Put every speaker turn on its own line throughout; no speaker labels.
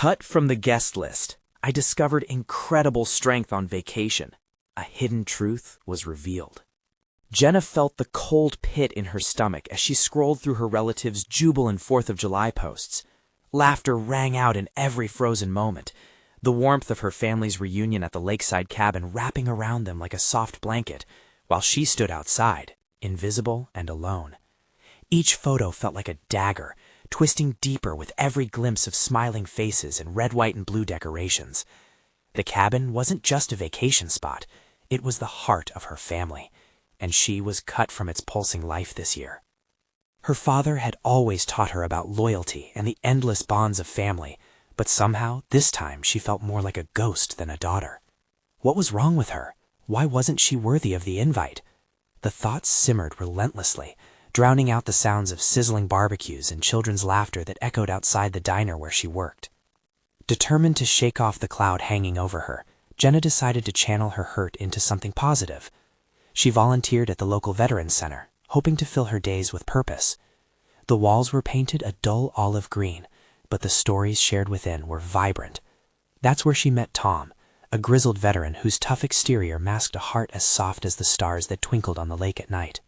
Cut from the guest list. I discovered incredible strength on vacation. A hidden truth was revealed. Jenna felt the cold pit in her stomach as she scrolled through her relatives' jubilant 4th of July posts. Laughter rang out in every frozen moment, the warmth of her family's reunion at the lakeside cabin wrapping around them like a soft blanket, while she stood outside, invisible and alone. Each photo felt like a dagger, twisting deeper with every glimpse of smiling faces and red, white, and blue decorations. The cabin wasn't just a vacation spot, it was the heart of her family, and she was cut from its pulsing life this year. Her father had always taught her about loyalty and the endless bonds of family, but somehow, this time, she felt more like a ghost than a daughter. What was wrong with her? Why wasn't she worthy of the invite? The thoughts simmered relentlessly, drowning out the sounds of sizzling barbecues and children's laughter that echoed outside the diner where she worked. Determined to shake off the cloud hanging over her, Jenna decided to channel her hurt into something positive. She volunteered at the local Veterans Center, hoping to fill her days with purpose. The walls were painted a dull olive green, but the stories shared within were vibrant. That's where she met Tom, a grizzled veteran whose tough exterior masked a heart as soft as the stars that twinkled on the lake at night.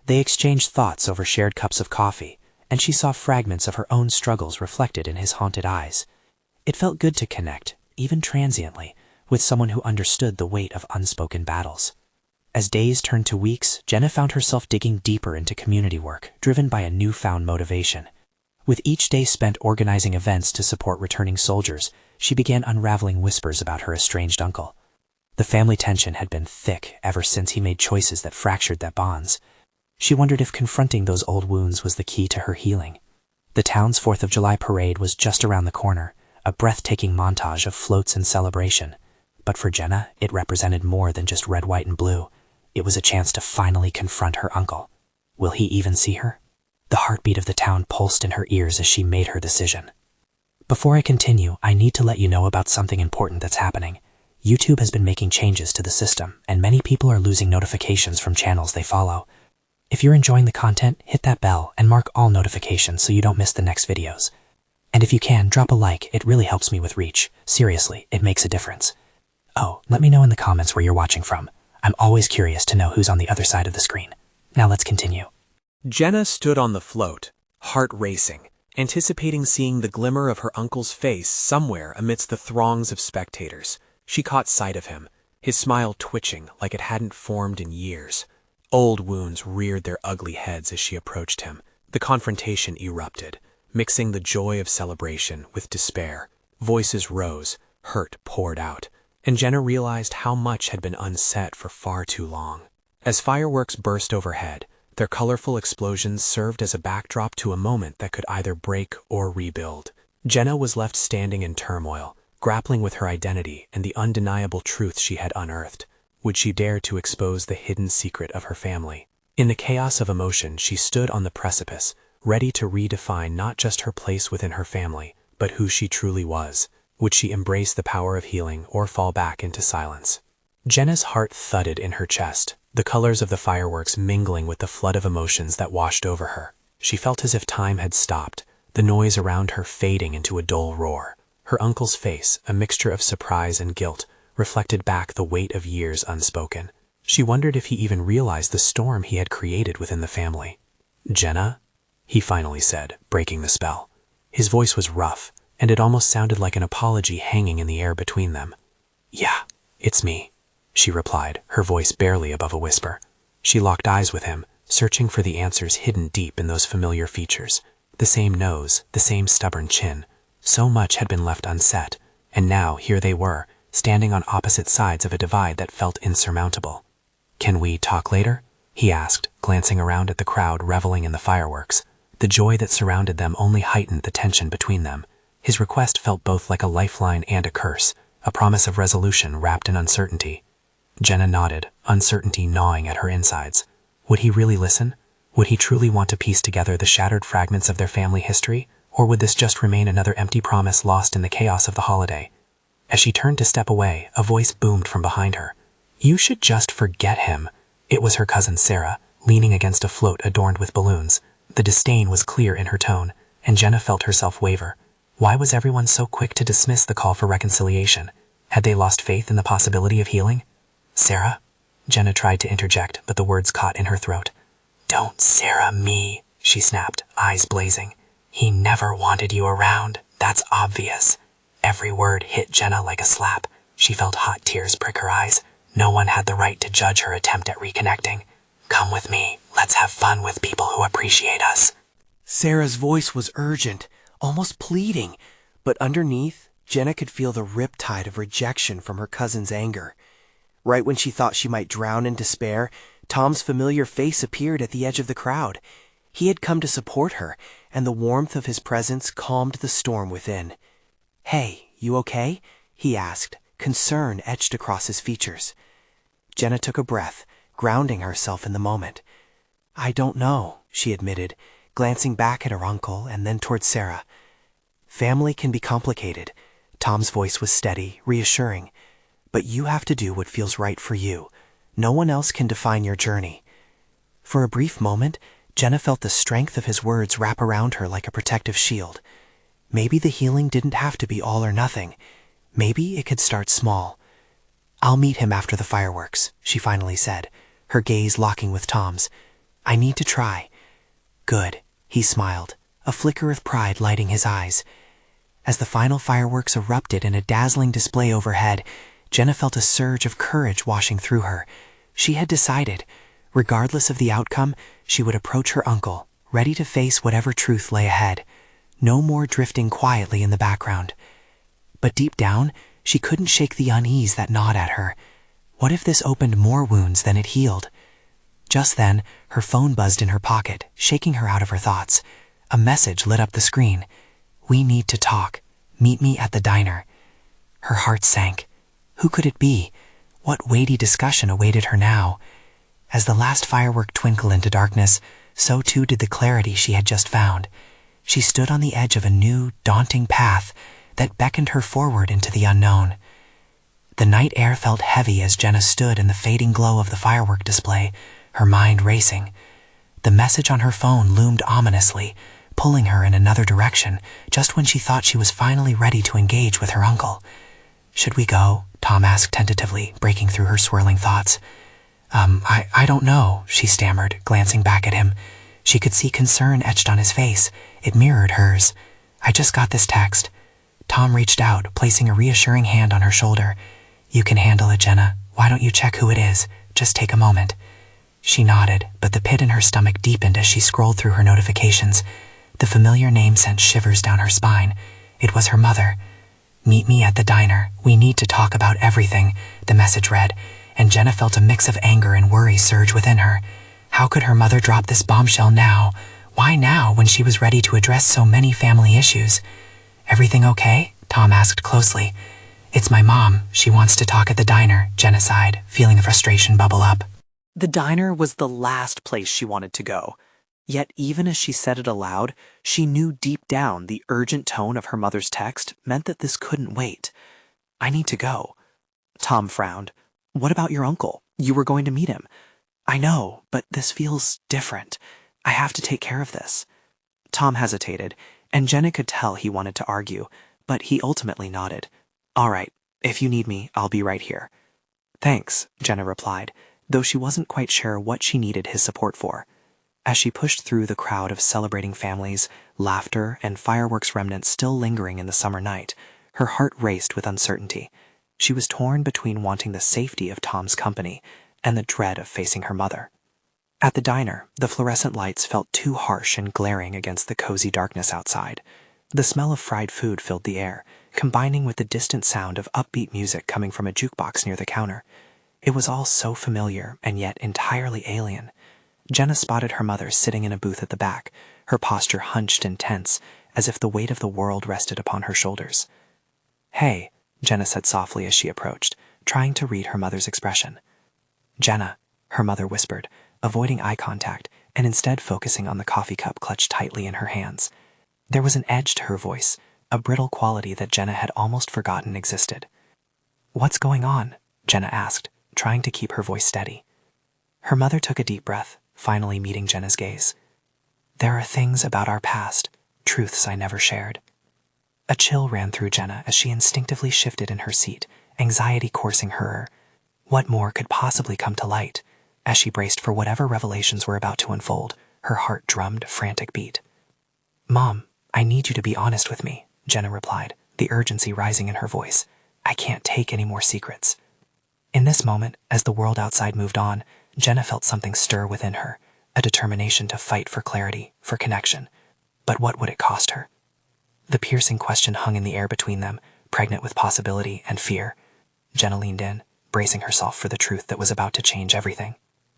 They exchanged thoughts over shared cups of coffee, and she saw fragments of her own struggles reflected in his haunted eyes. It felt good to connect, even transiently, with someone who understood the weight of unspoken battles. As days turned to weeks, Jenna found herself digging deeper into community work, driven by a newfound motivation. With each day spent organizing events to support returning soldiers, she began unraveling whispers about her estranged uncle. The family tension had been thick ever since he made choices that fractured their bonds. She wondered if confronting those old wounds was the key to her healing. The town's 4th of July parade was just around the corner, a breathtaking montage of floats and celebration. But for Jenna, it represented more than just red, white, and blue. It was a chance to finally confront her uncle. Will he even see her? The heartbeat of the town pulsed in her ears as she made her decision. Before I continue, I need to let you know about something important that's happening. YouTube has been making changes to the system, and many people are losing notifications from channels they follow. If you're enjoying the content, hit that bell and mark all notifications so you don't miss the next videos. And if you can, drop a like, it really helps me with reach. Seriously, it makes a difference. Oh, let me know in the comments where you're watching from. I'm always curious to know who's on the other side of the screen. Now let's continue.
Jenna stood on the float, heart racing, anticipating seeing the glimmer of her uncle's face somewhere amidst the throngs of spectators. She caught sight of him, his smile twitching like it hadn't formed in years. Old wounds reared their ugly heads as she approached him. The confrontation erupted, mixing the joy of celebration with despair. Voices rose, hurt poured out, and Jenna realized how much had been unsaid for far too long. As fireworks burst overhead, their colorful explosions served as a backdrop to a moment that could either break or rebuild. Jenna was left standing in turmoil, grappling with her identity and the undeniable truth she had unearthed. Would she dare to expose the hidden secret of her family? In the chaos of emotion, she stood on the precipice, ready to redefine not just her place within her family, but who she truly was. Would she embrace the power of healing or fall back into silence? Jenna's heart thudded in her chest, the colors of the fireworks mingling with the flood of emotions that washed over her. She felt as if time had stopped, the noise around her fading into a dull roar. Her uncle's face, a mixture of surprise and guilt, reflected back the weight of years unspoken. She wondered if he even realized the storm he had created within the family. "Jenna?" he finally said, breaking the spell. His voice was rough, and it almost sounded like an apology hanging in the air between them. "Yeah, it's me," she replied, her voice barely above a whisper. She locked eyes with him, searching for the answers hidden deep in those familiar features. The same nose, the same stubborn chin. So much had been left unsaid, and now here they were, standing on opposite sides of a divide that felt insurmountable. "Can we talk later?" he asked, glancing around at the crowd reveling in the fireworks. The joy that surrounded them only heightened the tension between them. His request felt both like a lifeline and a curse, a promise of resolution wrapped in uncertainty. Jenna nodded, uncertainty gnawing at her insides. Would he really listen? Would he truly want to piece together the shattered fragments of their family history? Or would this just remain another empty promise lost in the chaos of the holiday? As she turned to step away, a voice boomed from behind her. "You should just forget him." It was her cousin Sarah, leaning against a float adorned with balloons. The disdain was clear in her tone, and Jenna felt herself waver. Why was everyone so quick to dismiss the call for reconciliation? Had they lost faith in the possibility of healing? Sarah? Jenna tried to interject, but the words caught in her throat. Don't Sarah me, she snapped, eyes blazing. He never wanted you around. That's obvious. Every word hit Jenna like a slap. She felt hot tears prick her eyes. No one had the right to judge her attempt at reconnecting. Come with me. Let's have fun with people who appreciate us.
Sarah's voice was urgent, almost pleading, but underneath, Jenna could feel the riptide of rejection from her cousin's anger. Right when she thought she might drown in despair, Tom's familiar face appeared at the edge of the crowd. He had come to support her, and the warmth of his presence calmed the storm within. "Hey, you okay?" he asked, concern etched across his features. Jenna took a breath, grounding herself in the moment. "I don't know," she admitted, glancing back at her uncle and then toward Sarah. "Family can be complicated." Tom's voice was steady, reassuring. "But you have to do what feels right for you. No one else can define your journey." For a brief moment, Jenna felt the strength of his words wrap around her like a protective shield. Maybe the healing didn't have to be all or nothing. Maybe it could start small. "I'll meet him after the fireworks," she finally said, her gaze locking with Tom's. "I need to try." "Good," he smiled, a flicker of pride lighting his eyes. As the final fireworks erupted in a dazzling display overhead, Jenna felt a surge of courage washing through her. She had decided, regardless of the outcome, she would approach her uncle, ready to face whatever truth lay ahead. No more drifting quietly in the background. But deep down, she couldn't shake the unease that gnawed at her. What if this opened more wounds than it healed? Just then, her phone buzzed in her pocket, shaking her out of her thoughts. A message lit up the screen. "We need to talk. Meet me at the diner." Her heart sank. Who could it be? What weighty discussion awaited her now? As the last firework twinkled into darkness, so too did the clarity she had just found. She stood on the edge of a new, daunting path that beckoned her forward into the unknown. The night air felt heavy as Jenna stood in the fading glow of the firework display, her mind racing. The message on her phone loomed ominously, pulling her in another direction, just when she thought she was finally ready to engage with her uncle. "Should we go?" Tom asked tentatively, breaking through her swirling thoughts. I don't know," she stammered, glancing back at him. She could see concern etched on his face. It mirrored hers. "I just got this text." Tom reached out, placing a reassuring hand on her shoulder. "You can handle it, Jenna. Why don't you check who it is? Just take a moment." She nodded, but the pit in her stomach deepened as she scrolled through her notifications. The familiar name sent shivers down her spine. It was her mother. "Meet me at the diner. We need to talk about everything," the message read, and Jenna felt a mix of anger and worry surge within her. How could her mother drop this bombshell now? Why now, when she was ready to address so many family issues? "Everything okay?" Tom asked closely. "It's my mom. She wants to talk at the diner," Jenna sighed, feeling the frustration bubble up.
The diner was the last place she wanted to go. Yet even as she said it aloud, she knew deep down the urgent tone of her mother's text meant that this couldn't wait. "I need to go." Tom frowned. "What about your uncle? You were going to meet him." "I know, but this feels different. I have to take care of this." Tom hesitated, and Jenna could tell he wanted to argue, but he ultimately nodded. "All right, if you need me, I'll be right here." "Thanks," Jenna replied, though she wasn't quite sure what she needed his support for. As she pushed through the crowd of celebrating families, laughter, and fireworks remnants still lingering in the summer night, her heart raced with uncertainty. She was torn between wanting the safety of Tom's company and the dread of facing her mother. At the diner, the fluorescent lights felt too harsh and glaring against the cozy darkness outside. The smell of fried food filled the air, combining with the distant sound of upbeat music coming from a jukebox near the counter. It was all so familiar and yet entirely alien. Jenna spotted her mother sitting in a booth at the back, her posture hunched and tense, as if the weight of the world rested upon her shoulders. "Hey," Jenna said softly as she approached, trying to read her mother's expression. "Jenna," her mother whispered, avoiding eye contact and instead focusing on the coffee cup clutched tightly in her hands. There was an edge to her voice, a brittle quality that Jenna had almost forgotten existed. "What's going on?" Jenna asked, trying to keep her voice steady. Her mother took a deep breath, finally meeting Jenna's gaze. "There are things about our past, truths I never shared."
A chill ran through Jenna as she instinctively shifted in her seat, anxiety coursing her. What more could possibly come to light? As she braced for whatever revelations were about to unfold, her heart drummed a frantic beat. "Mom, I need you to be honest with me," Jenna replied, the urgency rising in her voice. "I can't take any more secrets." In this moment, as the world outside moved on, Jenna felt something stir within her, a determination to fight for clarity, for connection. But what would it cost her? The piercing question hung in the air between them, pregnant with possibility and fear. Jenna leaned in, bracing herself for the truth that was about to change everything.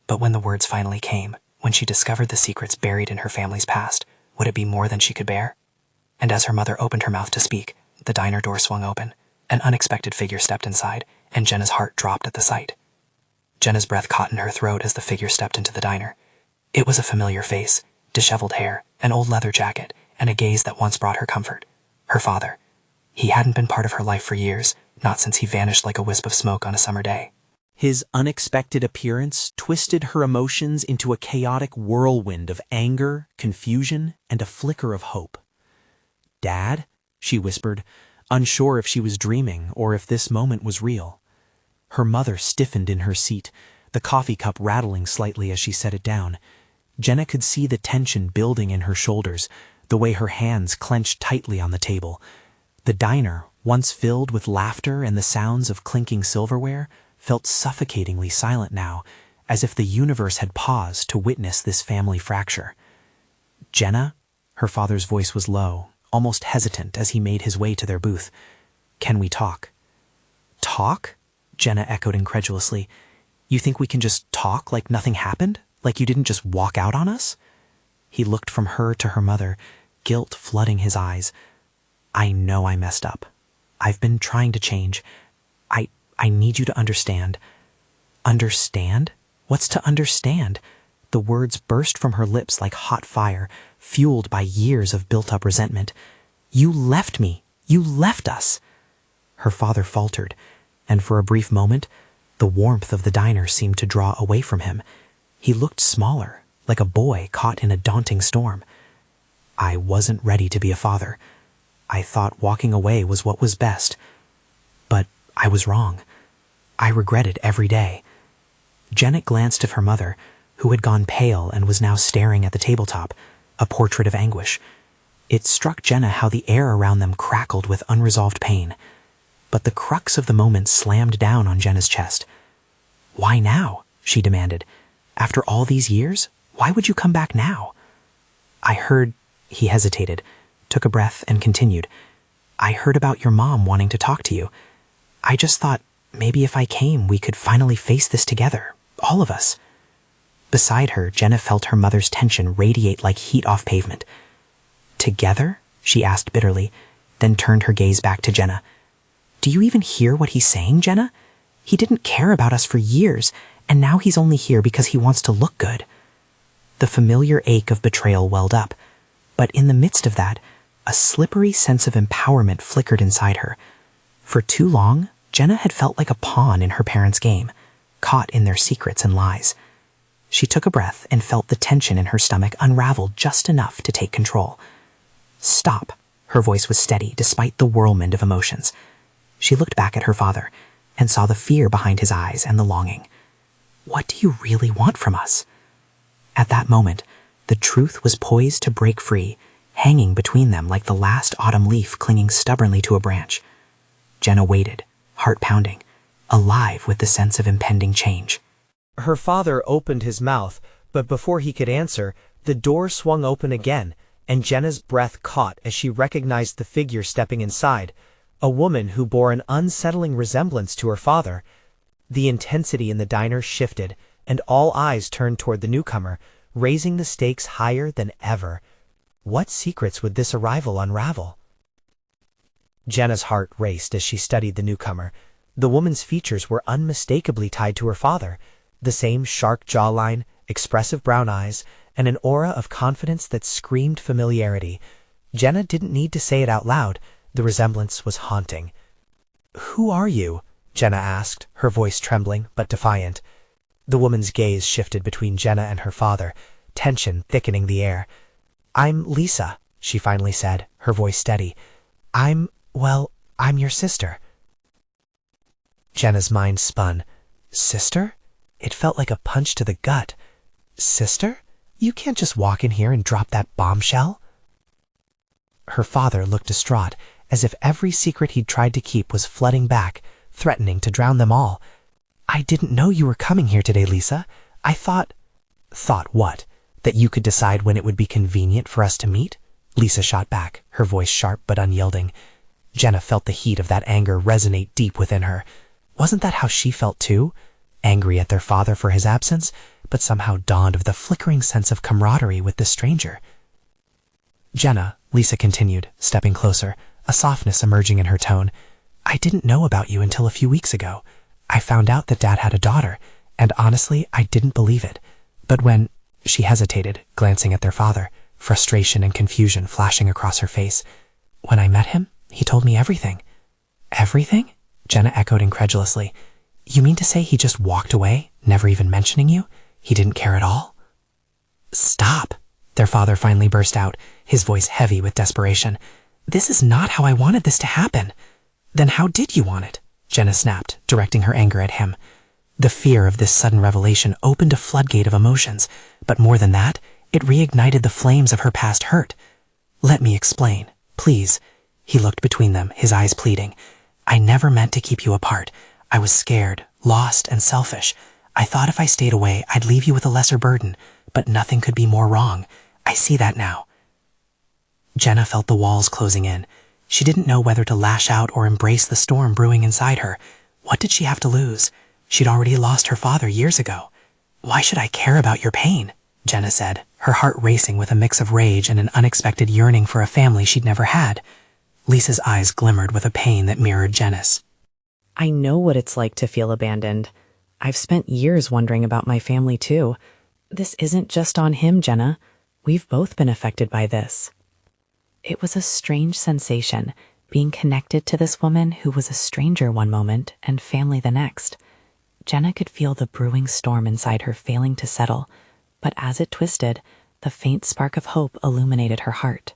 But when the words finally came, when she discovered the secrets buried in her family's past, would it be more than she could bear? And as her mother opened her mouth to speak, the diner door swung open. An unexpected figure stepped inside, and Jenna's heart dropped at the sight. Jenna's breath caught in her throat as the figure stepped into the diner. It was a familiar face, disheveled hair, an old leather jacket, and a gaze that once brought her comfort. Her father. He hadn't been part of her life for years, not since he vanished like a wisp of smoke on a summer day.
His unexpected appearance twisted her emotions into a chaotic whirlwind of anger, confusion, and a flicker of hope. "Dad?" she whispered, unsure if she was dreaming or if this moment was real. Her mother stiffened in her seat, the coffee cup rattling slightly as she set it down. Jenna could see the tension building in her shoulders, the way her hands clenched tightly on the table. The diner, once filled with laughter and the sounds of clinking silverware, felt suffocatingly silent now, as if the universe had paused to witness this family fracture. "Jenna?" Her father's voice was low, almost hesitant as he made his way to their booth. "Can we talk?" "Talk?" Jenna echoed incredulously. "You think we can just talk like nothing happened? Like you didn't just walk out on us?" He looked from her to her mother, guilt flooding his eyes. "I know I messed up. I've been trying to change. I need you to understand." "Understand? What's to understand?" The words burst from her lips like hot fire, fueled by years of built-up resentment. "You left me. You left us." Her father faltered, and for a brief moment, the warmth of the diner seemed to draw away from him. He looked smaller, like a boy caught in a daunting storm. "I wasn't ready to be a father. I thought walking away was what was best. But I was wrong. I regret it every day." Janet glanced at her mother, who had gone pale and was now staring at the tabletop, a portrait of anguish. It struck Jenna how the air around them crackled with unresolved pain. But the crux of the moment slammed down on Jenna's chest. "Why now?" she demanded. "After all these years, why would you come back now?" "I heard," he hesitated, took a breath and continued. "I heard about your mom wanting to talk to you. I just thought maybe if I came, we could finally face this together, all of us." Beside her, Jenna felt her mother's tension radiate like heat off pavement. "Together?" she asked bitterly, then turned her gaze back to Jenna. "Do you even hear what he's saying, Jenna? He didn't care about us for years, and now he's only here because he wants to look good." The familiar ache of betrayal welled up, but in the midst of that, a slippery sense of empowerment flickered inside her. For too long, Jenna had felt like a pawn in her parents' game, caught in their secrets and lies. She took a breath and felt the tension in her stomach unravel just enough to take control. "Stop." Her voice was steady despite the whirlwind of emotions. She looked back at her father and saw the fear behind his eyes and the longing. "What do you really want from us?" At that moment, the truth was poised to break free, hanging between them like the last autumn leaf clinging stubbornly to a branch. Jenna waited, heart pounding, alive with the sense of impending change.
Her father opened his mouth, but before he could answer, the door swung open again, and Jenna's breath caught as she recognized the figure stepping inside, a woman who bore an unsettling resemblance to her father. The intensity in the diner shifted, and all eyes turned toward the newcomer, raising the stakes higher than ever. What secrets would this arrival unravel? Jenna's heart raced as she studied the newcomer. The woman's features were unmistakably tied to her father, the same sharp jawline, expressive brown eyes, and an aura of confidence that screamed familiarity. Jenna didn't need to say it out loud. The resemblance was haunting. "Who are you?" Jenna asked, her voice trembling but defiant. The woman's gaze shifted between Jenna and her father, tension thickening the air. "I'm Lisa," she finally said, her voice steady.
I'm your sister. Jenna's mind spun. Sister? It felt like a punch to the gut. Sister? You can't just walk in here and drop that bombshell. Her father looked distraught, as if every secret he'd tried to keep was flooding back, threatening to drown them all. I didn't know you were coming here today, Lisa. I thought... Thought what? That you could decide when it would be convenient for us to meet? Lisa shot back, her voice sharp but unyielding. Jenna felt the heat of that anger resonate deep within her. Wasn't that how she felt too? Angry at their father for his absence, but somehow dawned of the flickering sense of camaraderie with this stranger. Jenna, Lisa continued, stepping closer, a softness emerging in her tone. I didn't know about you until a few weeks ago. I found out that Dad had a daughter, and honestly, I didn't believe it. But when... She hesitated, glancing at their father, frustration and confusion flashing across her face. When I met him, he told me everything. Everything? Jenna echoed incredulously. You mean to say he just walked away, never even mentioning you? He didn't care at all? Stop! Their father finally burst out, his voice heavy with desperation. This is not how I wanted this to happen. Then how did you want it? Jenna snapped, directing her anger at him. The fear of this sudden revelation opened a floodgate of emotions, but more than that, it reignited the flames of her past hurt. Let me explain, please. He looked between them, his eyes pleading. I never meant to keep you apart. I was scared, lost, and selfish. I thought if I stayed away, I'd leave you with a lesser burden, but nothing could be more wrong. I see that now. Jenna felt the walls closing in. She didn't know whether to lash out or embrace the storm brewing inside her. What did she have to lose? She'd already lost her father years ago. Why should I care about your pain? Jenna said, her heart racing with a mix of rage and an unexpected yearning for a family she'd never had. Lisa's eyes glimmered with a pain that mirrored Jenna's.
I know what it's like to feel abandoned. I've spent years wondering about my family too. This isn't just on him, Jenna. We've both been affected by this. It was a strange sensation, being connected to this woman who was a stranger one moment and family the next. Jenna could feel the brewing storm inside her failing to settle, but as it twisted, the faint spark of hope illuminated her heart.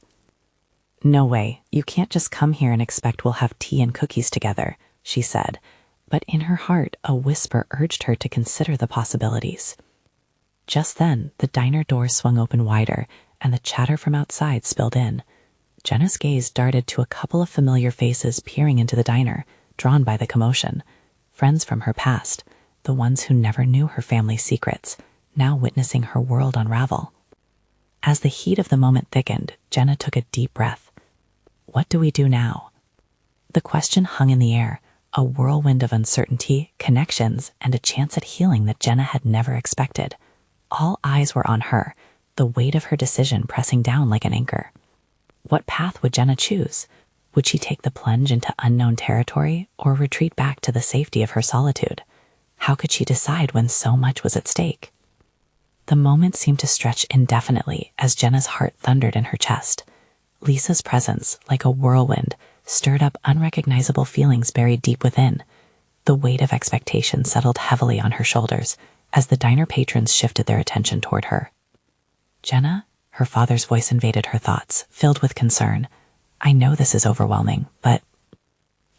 No way, you can't just come here and expect we'll have tea and cookies together, she said, but in her heart a whisper urged her to consider the possibilities. Just then, the diner door swung open wider, and the chatter from outside spilled in. Jenna's gaze darted to a couple of familiar faces peering into the diner, drawn by the commotion. Friends from her past, the ones who never knew her family's secrets, now witnessing her world unravel. As the heat of the moment thickened, Jenna took a deep breath. What do we do now? The question hung in the air, a whirlwind of uncertainty, connections, and a chance at healing that Jenna had never expected. All eyes were on her, the weight of her decision pressing down like an anchor. What path would Jenna choose? Would she take the plunge into unknown territory or retreat back to the safety of her solitude? How could she decide when so much was at stake? The moment seemed to stretch indefinitely as Jenna's heart thundered in her chest. Lisa's presence, like a whirlwind, stirred up unrecognizable feelings buried deep within. The weight of expectation settled heavily on her shoulders as the diner patrons shifted their attention toward her. Jenna? Her father's voice invaded her thoughts, filled with concern. I know this is overwhelming, but...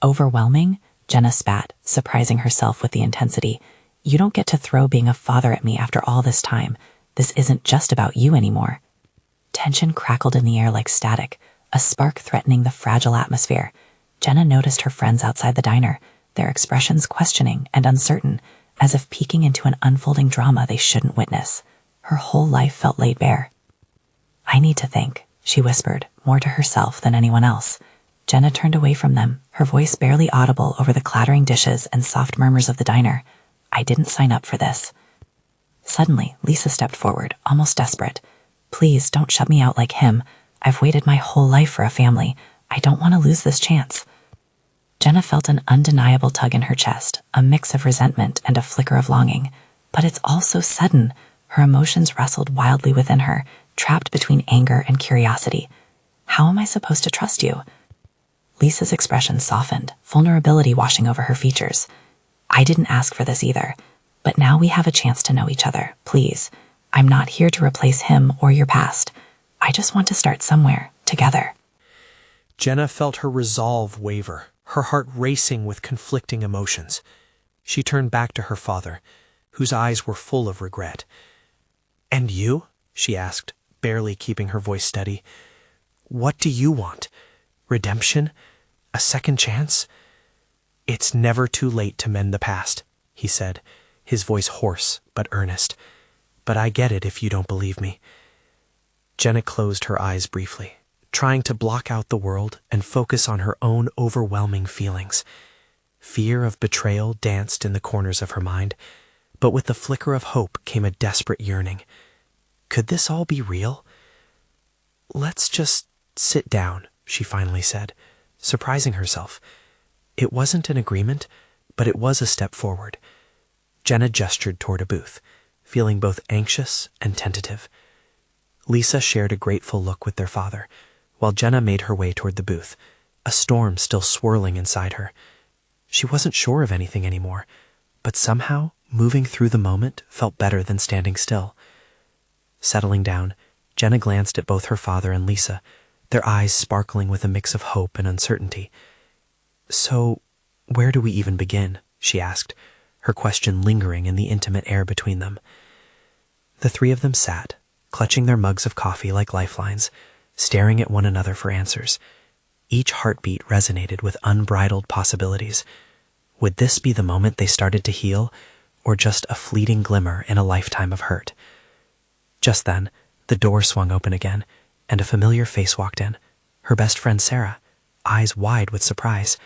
Overwhelming? Jenna spat, surprising herself with the intensity. You don't get to throw being a father at me after all this time. This isn't just about you anymore. Tension crackled in the air like static, a spark threatening the fragile atmosphere. Jenna noticed her friends outside the diner, their expressions questioning and uncertain, as if peeking into an unfolding drama they shouldn't witness. Her whole life felt laid bare. I need to think, she whispered, more to herself than anyone else. Jenna turned away from them, her voice barely audible over the clattering dishes and soft murmurs of the diner. I didn't sign up for this. Suddenly, Lisa stepped forward, almost desperate. Please don't shut me out like him. I've waited my whole life for a family. I don't want to lose this chance. Jenna felt an undeniable tug in her chest, a mix of resentment and a flicker of longing. But it's all so sudden. Her emotions wrestled wildly within her, trapped between anger and curiosity. How am I supposed to trust you? Lisa's expression softened, vulnerability washing over her features. I didn't ask for this either, but now we have a chance to know each other, please. I'm not here to replace him or your past. I just want to start somewhere, together.
Jenna felt her resolve waver, her heart racing with conflicting emotions. She turned back to her father, whose eyes were full of regret. "And you?" she asked, barely keeping her voice steady. "What do you want? Redemption? A second chance?" "It's never too late to mend the past," he said, his voice hoarse but earnest. "But I get it if you don't believe me." Jenna closed her eyes briefly, trying to block out the world and focus on her own overwhelming feelings. Fear of betrayal danced in the corners of her mind, but with the flicker of hope came a desperate yearning. Could this all be real? "Let's just sit down," she finally said, surprising herself. It wasn't an agreement, but it was a step forward. Jenna gestured toward a booth, feeling both anxious and tentative. Lisa shared a grateful look with their father, while Jenna made her way toward the booth, a storm still swirling inside her. She wasn't sure of anything anymore, but somehow moving through the moment felt better than standing still. Settling down, Jenna glanced at both her father and Lisa, their eyes sparkling with a mix of hope and uncertainty. "So, where do we even begin?" she asked, her question lingering in the intimate air between them. The three of them sat, clutching their mugs of coffee like lifelines, staring at one another for answers. Each heartbeat resonated with unbridled possibilities. Would this be the moment they started to heal, or just a fleeting glimmer in a lifetime of hurt? Just then, the door swung open again, and a familiar face walked in, her best friend Sarah, eyes wide with surprise.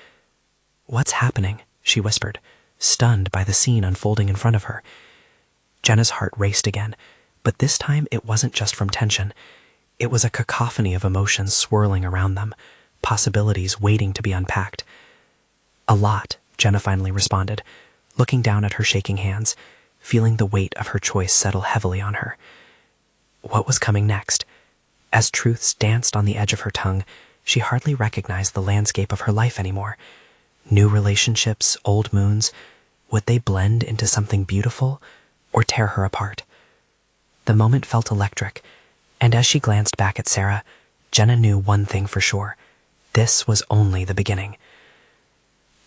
"What's happening?" she whispered, stunned by the scene unfolding in front of her. Jenna's heart raced again, but this time it wasn't just from tension. It was a cacophony of emotions swirling around them, possibilities waiting to be unpacked. "A lot," Jenna finally responded, looking down at her shaking hands, feeling the weight of her choice settle heavily on her. What was coming next? As truths danced on the edge of her tongue, she hardly recognized the landscape of her life anymore. New relationships, old moons, would they blend into something beautiful or tear her apart? The moment felt electric, and as she glanced back at Sarah, Jenna knew one thing for sure. This was only the beginning.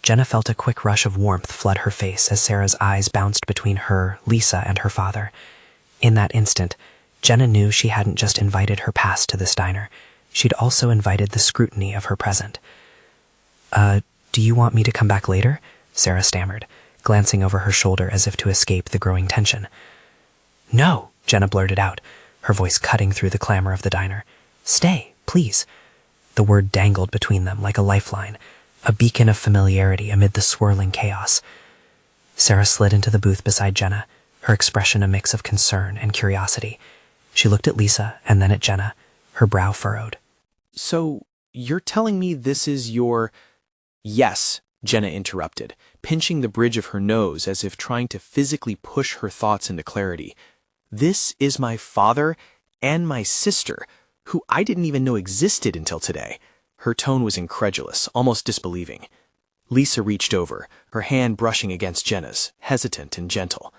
Jenna felt a quick rush of warmth flood her face as Sarah's eyes bounced between her, Lisa, and her father. In that instant, Jenna knew she hadn't just invited her past to this diner. She'd also invited the scrutiny of her present. Do you want me to come back later?" Sarah stammered, glancing over her shoulder as if to escape the growing tension. "No," Jenna blurted out, her voice cutting through the clamor of the diner. "Stay, please." The word dangled between them like a lifeline, a beacon of familiarity amid the swirling chaos. Sarah slid into the booth beside Jenna, her expression a mix of concern and curiosity. She looked at Lisa and then at Jenna, her brow furrowed. "So, you're telling me this is your—" "Yes," Jenna interrupted, pinching the bridge of her nose as if trying to physically push her thoughts into clarity. "This is my father and my sister, who I didn't even know existed until today." Her tone was incredulous, almost disbelieving. Lisa reached over, her hand brushing against Jenna's, hesitant and gentle.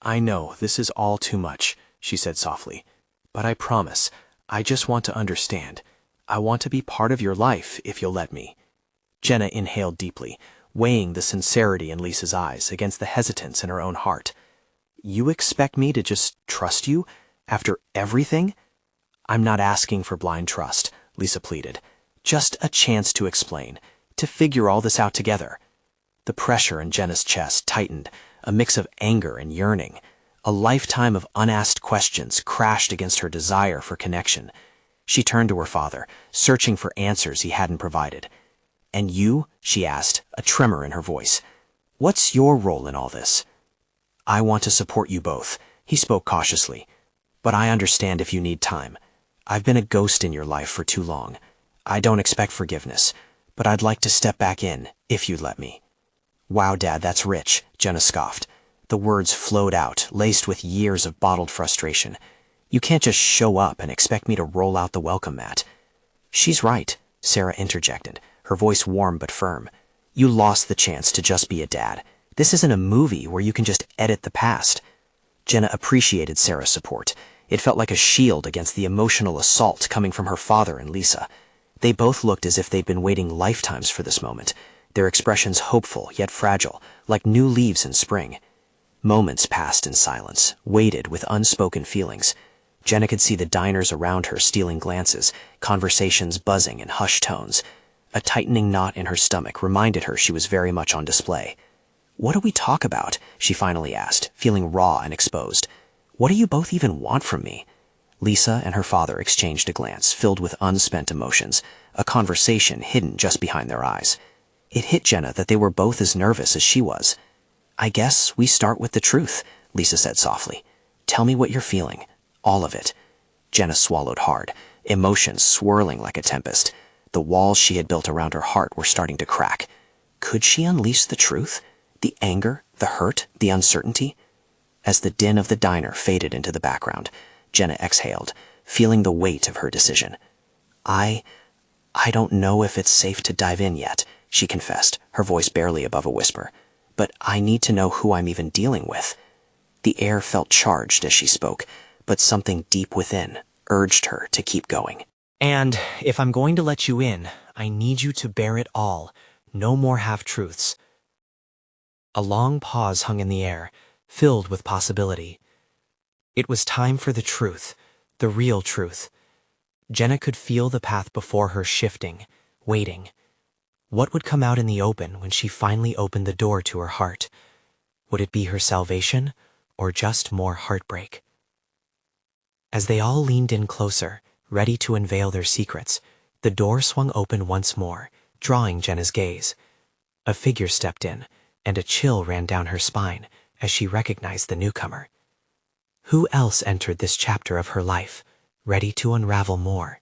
"I know, this is all too much," she said softly. "But I promise, I just want to understand. I want to be part of your life, if you'll let me." Jenna inhaled deeply, weighing the sincerity in Lisa's eyes against the hesitance in her own heart. "You expect me to just trust you, after everything?" "I'm not asking for blind trust," Lisa pleaded. "Just a chance to explain, to figure all this out together." The pressure in Jenna's chest tightened, a mix of anger and yearning. A lifetime of unasked questions crashed against her desire for connection. She turned to her father, searching for answers he hadn't provided. "And you?" she asked, a tremor in her voice. "What's your role in all this?" "I want to support you both," he spoke cautiously. "But I understand if you need time. I've been a ghost in your life for too long. I don't expect forgiveness, but I'd like to step back in, if you'd let me." "Wow, Dad, that's rich," Jenna scoffed. The words flowed out, laced with years of bottled frustration. "You can't just show up and expect me to roll out the welcome mat." "She's right," Sarah interjected, her voice warm but firm. "You lost the chance to just be a dad. This isn't a movie where you can just edit the past." Jenna appreciated Sarah's support. It felt like a shield against the emotional assault coming from her father and Lisa.
They both looked as if they'd been waiting lifetimes for this moment, their expressions hopeful yet fragile, like new leaves in spring. Moments passed in silence, weighted with unspoken feelings. Jenna could see the diners around her stealing glances, conversations buzzing in hushed tones. A tightening knot in her stomach reminded her she was very much on display. "What do we talk about?" she finally asked, feeling raw and exposed. "What do you both even want from me?" Lisa and her father exchanged a glance filled with unspent emotions, a conversation hidden just behind their eyes. It hit Jenna that they were both as nervous as she was. "I guess we start with the truth," Lisa said softly. "Tell me what you're feeling. All of it." Jenna swallowed hard, emotions swirling like a tempest. The walls she had built around her heart were starting to crack. Could she unleash the truth? The anger, the hurt, the uncertainty? As the din of the diner faded into the background, Jenna exhaled, feeling the weight of her decision. I don't know if it's safe to dive in yet," she confessed, her voice barely above a whisper. "But I need to know who I'm even dealing with." The air felt charged as she spoke, but something deep within urged her to keep going.
"And if I'm going to let you in, I need you to bear it all. No more half-truths." A long pause hung in the air, filled with possibility. It was time for the truth, the real truth. Jenna could feel the path before her shifting, waiting. What would come out in the open when she finally opened the door to her heart? Would it be her salvation, or just more heartbreak? As they all leaned in closer, ready to unveil their secrets, the door swung open once more, drawing Jenna's gaze. A figure stepped in, and a chill ran down her spine as she recognized the newcomer. Who else entered this chapter of her life, ready to unravel more?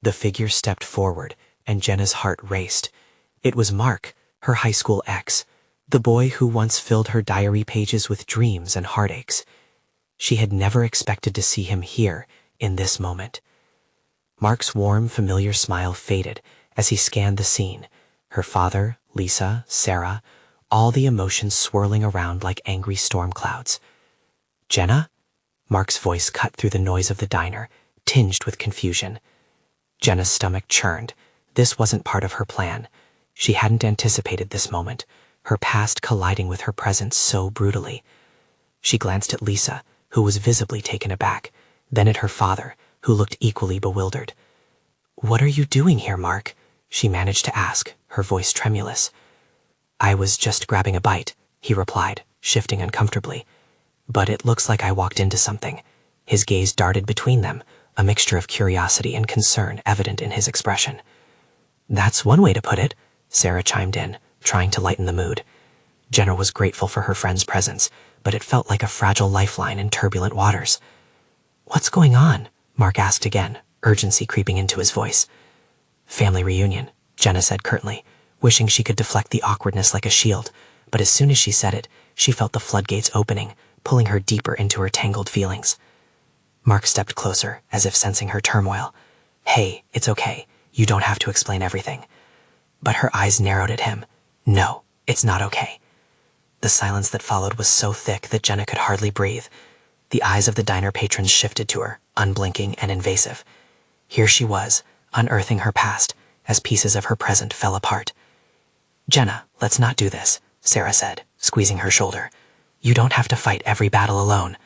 The figure stepped forward, and Jenna's heart raced. It was Mark, her high school ex, the boy who once filled her diary pages with dreams and heartaches. She had never expected to see him here, in this moment. Mark's warm, familiar smile faded as he scanned the scene. Her father, Lisa, Sarah, all the emotions swirling around like angry storm clouds. "Jenna?" Mark's voice cut through the noise of the diner, tinged with confusion. Jenna's stomach churned. This wasn't part of her plan. She hadn't anticipated this moment, her past colliding with her present so brutally. She glanced at Lisa, who was visibly taken aback, then at her father, who looked equally bewildered. "What are you doing here, Mark?" she managed to ask, her voice tremulous. "I was just grabbing a bite," he replied, shifting uncomfortably. "But it looks like I walked into something." His gaze darted between them, a mixture of curiosity and concern evident in his expression. "That's one way to put it," Sarah chimed in, trying to lighten the mood. Jenna was grateful for her friend's presence, but it felt like a fragile lifeline in turbulent waters. "What's going on?" Mark asked again, urgency creeping into his voice. "Family reunion," Jenna said curtly, wishing she could deflect the awkwardness like a shield, but as soon as she said it, she felt the floodgates opening, pulling her deeper into her tangled feelings. Mark stepped closer, as if sensing her turmoil. "Hey, it's okay. You don't have to explain everything." But her eyes narrowed at him. "No, it's not okay." The silence that followed was so thick that Jenna could hardly breathe. The eyes of the diner patrons shifted to her, unblinking and invasive. Here she was, unearthing her past, as pieces of her present fell apart. "Jenna, let's not do this," Sarah said, squeezing her shoulder. "You don't have to fight every battle alone."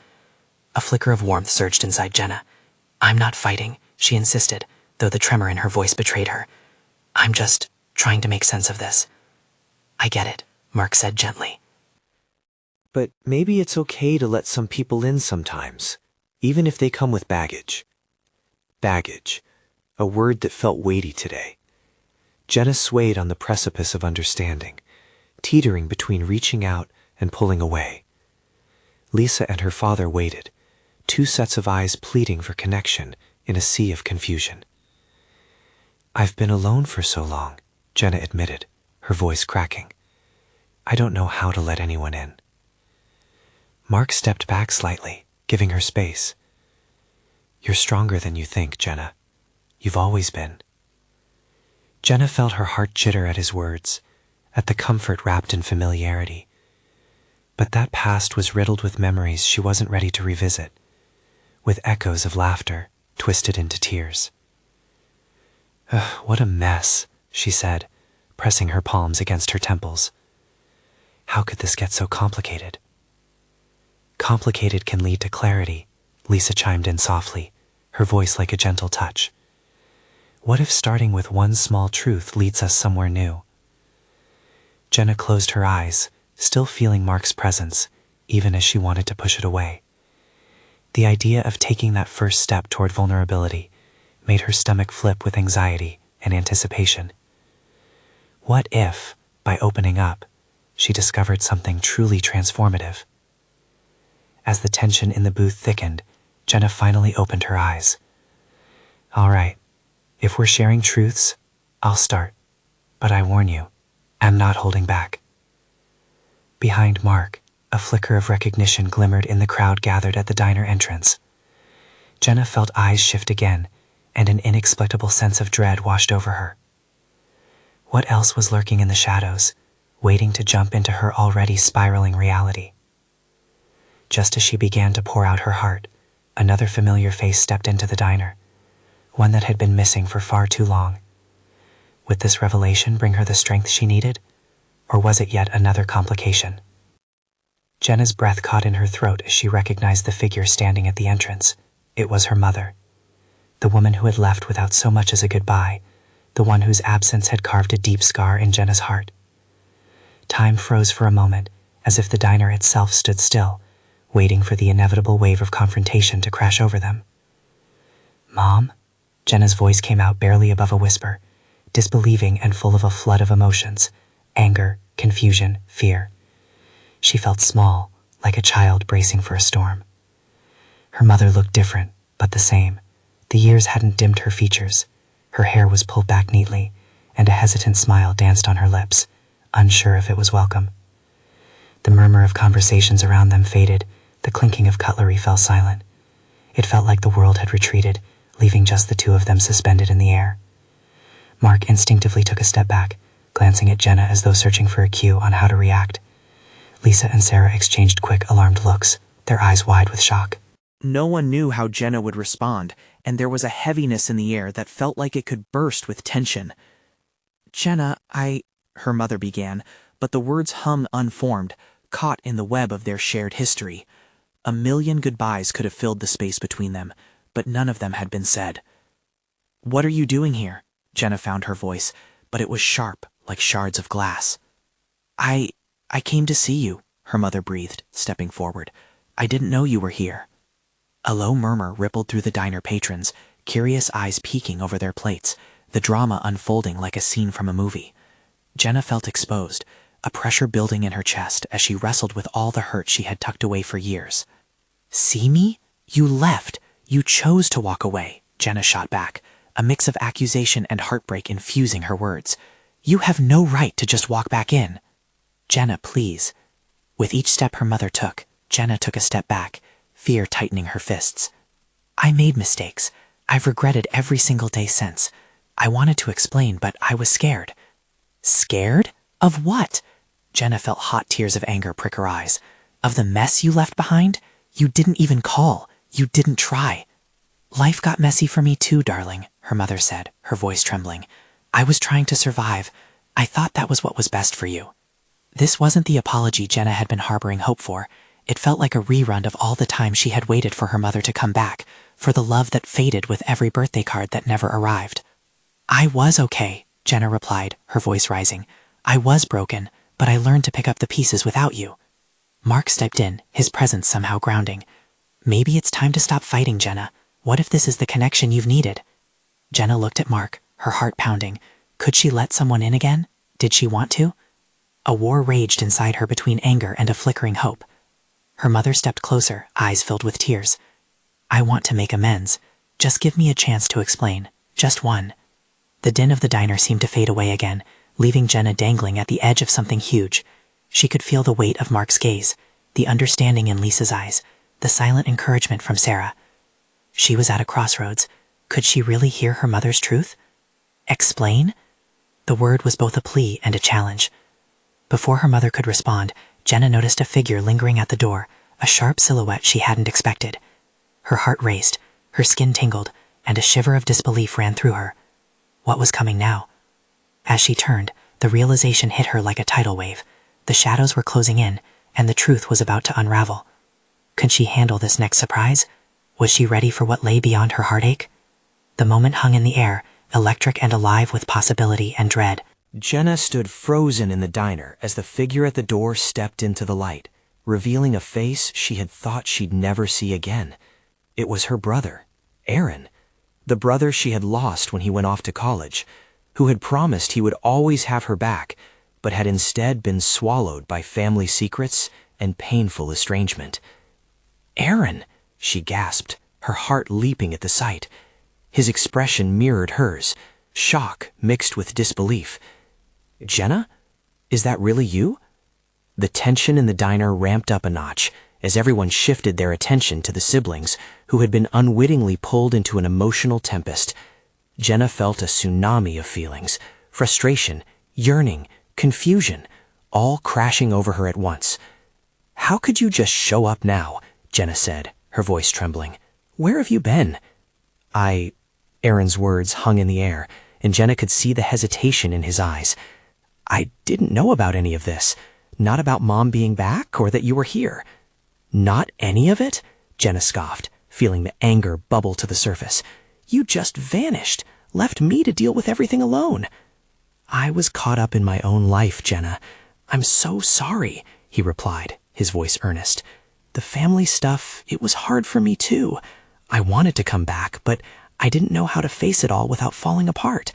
A flicker of warmth surged inside Jenna. "I'm not fighting," she insisted, though the tremor in her voice betrayed her. "I'm just trying to make sense of this." "I get it," Mark said gently.
But maybe it's okay to let some people in sometimes, even if they come with baggage. Baggage, a word that felt weighty today. Jenna swayed on the precipice of understanding, teetering between reaching out and pulling away. Lisa and her father waited, two sets of eyes pleading for connection in a sea of confusion. "I've been alone for so long," Jenna admitted, her voice cracking. "I don't know how to let anyone in." Mark stepped back slightly, giving her space. "You're stronger than you think, Jenna. You've always been." Jenna felt her heart jitter at his words, at the comfort wrapped in familiarity. But that past was riddled with memories she wasn't ready to revisit, with echoes of laughter twisted into tears. What a mess, she said, pressing her palms against her temples. How could this get so complicated? Complicated can lead to clarity, Lisa chimed in softly, her voice like a gentle touch. What if starting with one small truth leads us somewhere new? Jenna closed her eyes, still feeling Mark's presence, even as she wanted to push it away. The idea of taking that first step toward vulnerability made her stomach flip with anxiety and anticipation. What if, by opening up, she discovered something truly transformative? As the tension in the booth thickened, Jenna finally opened her eyes. All right, if we're sharing truths, I'll start. But I warn you, I'm not holding back. Behind Mark, a flicker of recognition glimmered in the crowd gathered at the diner entrance. Jenna felt eyes shift again, and an inexplicable sense of dread washed over her. What else was lurking in the shadows, waiting to jump into her already spiraling reality? Just as she began to pour out her heart, another familiar face stepped into the diner, one that had been missing for far too long. Would this revelation bring her the strength she needed, or was it yet another complication? Jenna's breath caught in her throat as she recognized the figure standing at the entrance. It was her mother, the woman who had left without so much as a goodbye, the one whose absence had carved a deep scar in Jenna's heart. Time froze for a moment, as if the diner itself stood still, waiting for the inevitable wave of confrontation to crash over them. "Mom?" Jenna's voice came out barely above a whisper, disbelieving and full of a flood of emotions: anger, confusion, fear. She felt small, like a child bracing for a storm. Her mother looked different, but the same. The years hadn't dimmed her features. Her hair was pulled back neatly, and a hesitant smile danced on her lips, unsure if it was welcome. The murmur of conversations around them faded, the clinking of cutlery fell silent. It felt like the world had retreated, leaving just the two of them suspended in the air. Mark instinctively took a step back, glancing at Jenna as though searching for a cue on how to react. Lisa and Sarah exchanged quick, alarmed looks, their eyes wide with shock.
No one knew how Jenna would respond, and there was a heaviness in the air that felt like it could burst with tension. "Jenna, her mother began, but the words hummed unformed, caught in the web of their shared history. A million goodbyes could have filled the space between them, but none of them had been said. "What are you doing here?" Jenna found her voice, but it was sharp, like shards of glass. I came to see you," her mother breathed, stepping forward. "I didn't know you were here." A low murmur rippled through the diner patrons, curious eyes peeking over their plates, the drama unfolding like a scene from a movie. Jenna felt exposed, a pressure building in her chest as she wrestled with all the hurt she had tucked away for years. "See me? You left. You chose to walk away," Jenna shot back, a mix of accusation and heartbreak infusing her words. "You have no right to just walk back in." "Jenna, please." With each step her mother took, Jenna took a step back, fear tightening her fists. "I made mistakes. I've regretted every single day since. I wanted to explain, but I was scared." "Scared? Of what?" Jenna felt hot tears of anger prick her eyes. "Of the mess you left behind? You didn't even call. You didn't try." "Life got messy for me too, darling," her mother said, her voice trembling. "I was trying to survive. I thought that was what was best for you." This wasn't the apology Jenna had been harboring hope for. It felt like a rerun of all the time she had waited for her mother to come back, for the love that faded with every birthday card that never arrived. "I was okay," Jenna replied, her voice rising. "I was broken, but I learned to pick up the pieces without you." Mark stepped in, his presence somehow grounding. "Maybe it's time to stop fighting, Jenna. What if this is the connection you've needed?" Jenna looked at Mark, her heart pounding. Could she let someone in again? Did she want to? A war raged inside her between anger and a flickering hope. Her mother stepped closer, eyes filled with tears. "I want to make amends. Just give me a chance to explain. Just one." The din of the diner seemed to fade away again, leaving Jenna dangling at the edge of something huge. She could feel the weight of Mark's gaze, the understanding in Lisa's eyes, the silent encouragement from Sarah. She was at a crossroads. Could she really hear her mother's truth? Explain? The word was both a plea and a challenge. Before her mother could respond, Jenna noticed a figure lingering at the door, a sharp silhouette she hadn't expected. Her heart raced, her skin tingled, and a shiver of disbelief ran through her.
What was coming now? As she turned, the realization hit her like a tidal wave. The shadows were closing in, and the truth was about to unravel. Could she handle this next surprise? Was she ready for what lay beyond her heartache? The moment hung in the air, electric and alive with possibility and dread.
Jenna stood frozen in the diner as the figure at the door stepped into the light, revealing a face she had thought she'd never see again. It was her brother, Aaron, the brother she had lost when he went off to college, who had promised he would always have her back, but had instead been swallowed by family secrets and painful estrangement. "Aaron," she gasped, her heart leaping at the sight. His expression mirrored hers, shock mixed with disbelief. "Jenna? Is that really you?" The tension in the diner ramped up a notch as everyone shifted their attention to the siblings who had been unwittingly pulled into an emotional tempest. Jenna felt a tsunami of feelings, frustration, yearning, confusion, all crashing over her at once. "How could you just show up now?" Jenna said, her voice trembling. "Where have you been?" Aaron's words hung in the air, and Jenna could see the hesitation in his eyes. "I didn't know about any of this. Not about Mom being back or that you were here." "Not any of it?" Jenna scoffed, feeling the anger bubble to the surface. "You just vanished, left me to deal with everything alone." "I was caught up in my own life, Jenna. I'm so sorry," he replied, his voice earnest. "The family stuff, it was hard for me too. I wanted to come back, but I didn't know how to face it all without falling apart."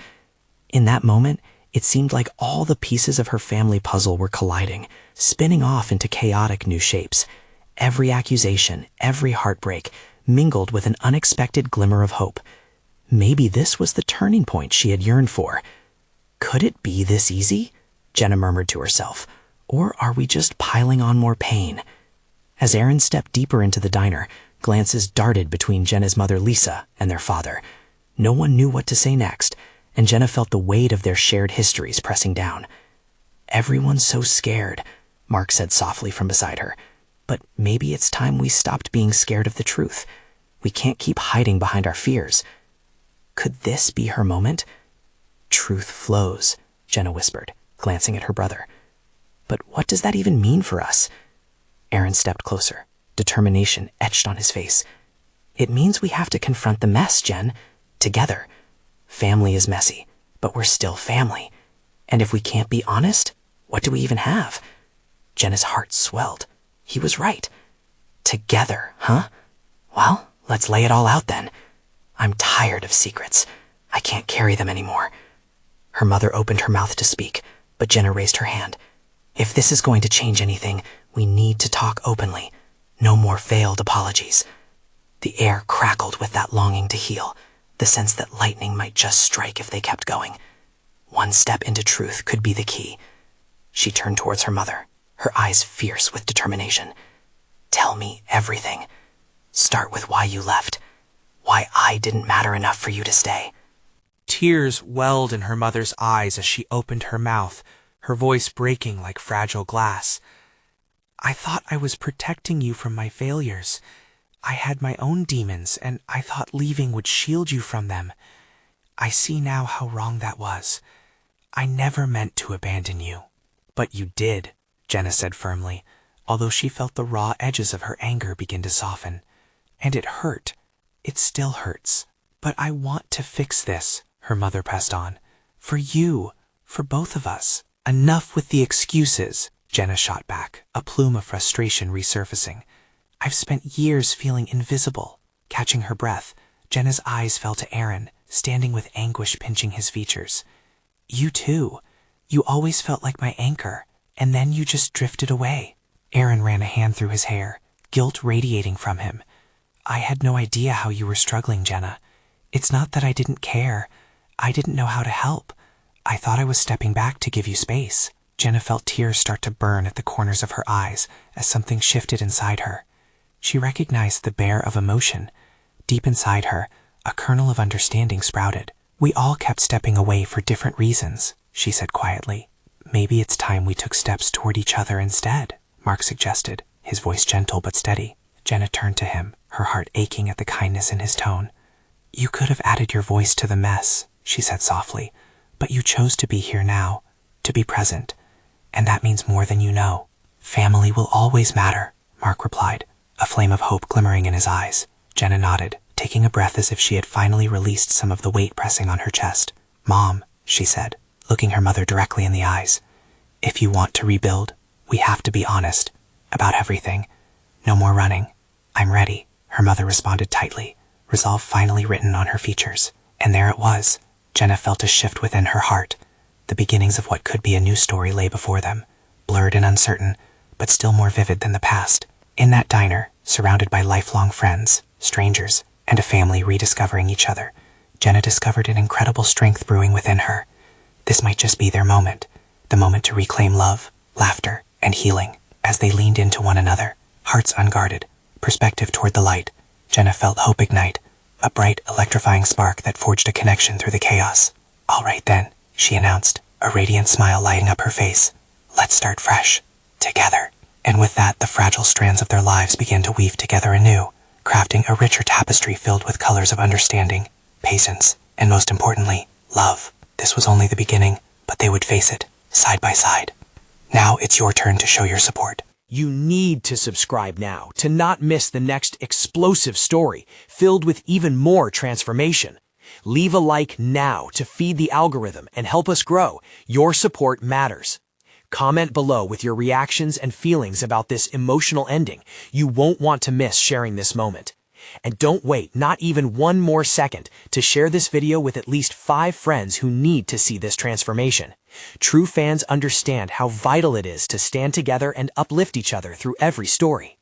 In that moment, it seemed like all the pieces of her family puzzle were colliding, spinning off into chaotic new shapes. Every accusation, every heartbreak, mingled with an unexpected glimmer of hope. Maybe this was the turning point she had yearned for. "Could it be this easy?" Jenna murmured to herself. "Or are we just piling on more pain?" As Aaron stepped deeper into the diner, glances darted between Jenna's mother Lisa and their father. No one knew what to say next, and Jenna felt the weight of their shared histories pressing down. "Everyone's so scared," Mark said softly from beside her. "But maybe it's time we stopped being scared of the truth. We can't keep hiding behind our fears." Could this be her moment? "Truth flows," Jenna whispered, glancing at her brother. "But what does that even mean for us?" Aaron stepped closer, determination etched on his face. "It means we have to confront the mess, Jen, together. Family is messy, but we're still family. And if we can't be honest, what do we even have?" Jenna's heart swelled. He was right. Together, huh? Well, let's lay it all out then. I'm tired of secrets. I can't carry them anymore. Her mother opened her mouth to speak, but Jenna raised her hand. "If this is going to change anything, we need to talk openly. No more veiled apologies." The air crackled with that longing to heal, the sense that lightning might just strike if they kept going. One step into truth could be the key. She turned towards her mother, her eyes fierce with determination. "Tell me everything. Start with why you left. Why I didn't matter enough for you to stay."
Tears welled in her mother's eyes as she opened her mouth, her voice breaking like fragile glass. "I thought I was protecting you from my failures. I had my own demons, and I thought leaving would shield you from them. I see now how wrong that was. I never meant to abandon you." "But you did," Jenna said firmly, although she felt the raw edges of her anger begin to soften. "And it hurt. It still hurts. But I want to fix this," her mother pressed on. "For you, for both of us." "Enough with the excuses," Jenna shot back, a plume of frustration resurfacing. "I've spent years feeling invisible." Catching her breath, Jenna's eyes fell to Aaron, standing with anguish pinching his features. "You too. You always felt like my anchor, and then you just drifted away." Aaron ran a hand through his hair, guilt radiating from him. "I had no idea how you were struggling, Jenna. It's not that I didn't care. I didn't know how to help. I thought I was stepping back to give you space." Jenna felt tears start to burn at the corners of her eyes as something shifted inside her. She recognized the bear of emotion. Deep inside her, a kernel of understanding sprouted. "We all kept stepping away for different reasons," she said quietly. "Maybe it's time we took steps toward each other instead," Mark suggested, his voice gentle but steady. Jenna turned to him, her heart aching at the kindness in his tone. "You could have added your voice to the mess,
she said softly, but you chose to be here now, to be present, and that means more than you know. Family will always matter, Mark replied, a flame of hope glimmering in his eyes. Jenna nodded, taking a breath as if she had finally released some of the weight pressing on her chest. Mom, she said, looking her mother directly in the eyes, if you want to rebuild, we have to be honest about everything. No more running. I'm ready, her mother responded tightly, resolve finally written on her features. And there it was. Jenna felt a shift within her heart. The beginnings of what could be a new story lay before them, blurred and uncertain, but still more vivid than the past. In that diner, surrounded by lifelong friends, strangers, and a family rediscovering each other, Jenna discovered an incredible strength brewing within her. This might just be their moment, the moment to reclaim love, laughter, and healing. As they leaned into one another, hearts unguarded, perspective toward the light, Jenna felt hope ignite, a bright, electrifying spark that forged a connection through the chaos. All right then, she announced, a radiant smile lighting up her face. Let's start fresh. Together. And with that, the fragile strands of their lives began to weave together anew, crafting a richer tapestry filled with colors of understanding, patience, and most importantly, love. This was only the beginning, but they would face it, side by side. Now it's your turn to show your support.
You need to subscribe now to not miss the next explosive story filled with even more transformation. Leave a like now to feed the algorithm and help us grow. Your support matters. Comment below with your reactions and feelings about this emotional ending. You won't want to miss sharing this moment. And don't wait not even one more second to share this video with at least 5 friends who need to see this transformation. True fans understand how vital it is to stand together and uplift each other through every story.